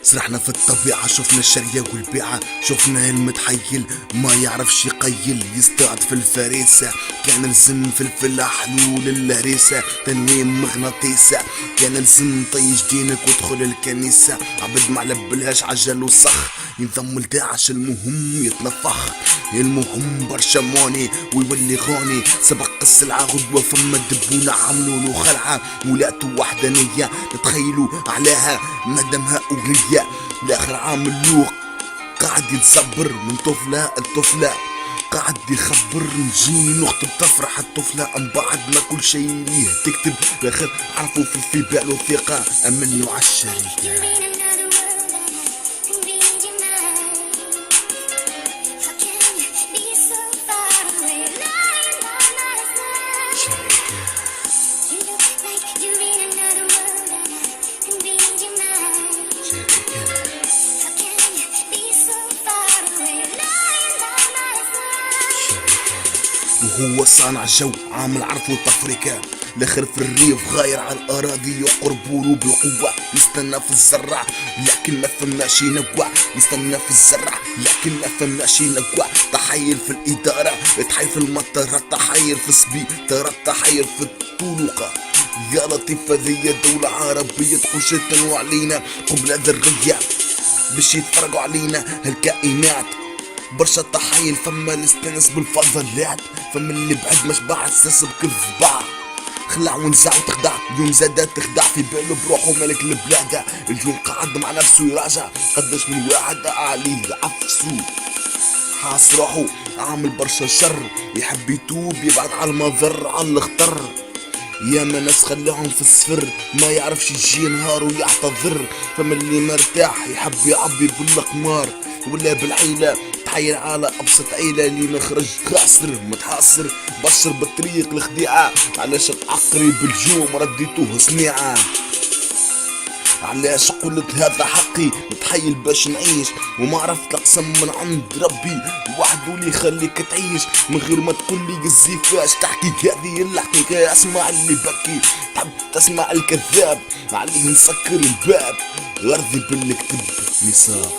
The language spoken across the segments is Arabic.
سرحنا في الطبيعة، شفنا الشرية والبيعة، شفنا المتحيل ما يعرفش يقيل، يصطاد في الفريسة. كان لزم في الفلاح حلول الهريسة، تنويم مغناطيسة. كان لزم طيش دينك وادخل الكنيسة، عبد ما علبلهاش عجل وصخ، ينضم لداعش المهم يتنفخ. المهم برشا موني ويولي غوني، سبق السلعة غدوة فما دبونة عملولو خلعة، ولاتو وحدانية نتخيلوا عليها مدامها أغنية. لاخر عام اللوق قاعد يتصبر من طفلة لطفلة، قاعد يخبر نجيني نخطب تفرح الطفلة، من بعد ما كل شي ليه تكتب لاخر عرفوا في بالو ثقة أمنوا عالشركة. وهو صانع جو عامل عرف وتفريكة، الاخر في الريف غاير على الاراضي يقربولو بالقوة، يستنى في الزرع لكن ما فماش ينقع، يستنى في الزرع لكن ما فماش ينقع. تحير في الادارة، تحير في المطار، تحير في الصبي، ترى تحير في الطلقة. يا لطيفة ذي دولة عربية تخش تنوع علينا قبل ذرية باش يتفرقوا علينا هالكائنات. برشا تحايل، فما اللي استانس بالفضلات، فما اللي بعد ما شبع اساس بكذبة، خلع ونزع وتخدع، اليوم زادة تخدع في باله بروحه ملك البلاد. اليوم قاعد مع نفسه يراجع قداش من واحد عليه عفسو، حاس روحه عامل برشا شر، يحب يتوب يبعد على المضر على الخطر. يا ما ناس خلاهم في الصفر، ما يعرفش يجي نهار ويعتذر، فما اللي مرتاح يحب يعبي بالقمار ولا بالحيلة، تحيل على ابسط عيلة اللي مخرج خاسر متحاصر، بشر بالطريق الخديعة. علاش العقري بالجوم رديتوه صنيعة، علاش قلت هذا حقي نتحيل باش نعيش، وما عرفت اقسم من عند ربي وحده اللي يخليك تعيش من غير ما تقولي قزي فاش تحكي هذه الحقيقة. اسمع اللي بكي تحب تسمع الكذاب، عليه نسكر الباب غرضي بالكتب نصاب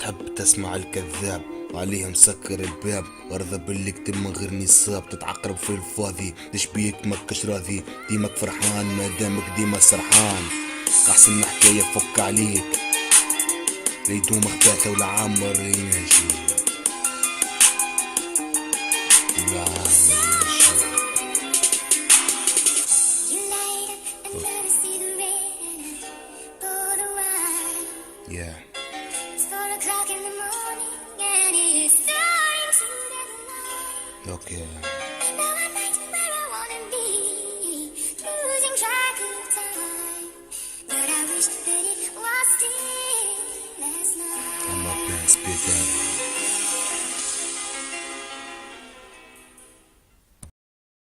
تحب تسمع الكذاب عليه مسكر الباب، غرضة باللي كتب من غير نصاب، تتعقرب في الفاضي تشبيك مكش راضي، ديمك فرحان ما دامك ديما سرحان. احسن حكاية فك عليك ليدوم اختاثة ولا عامر ينجي ولا عامر ينجي. Yeah. It's 4 o'clock in the morning and it's starting to get light. Okay.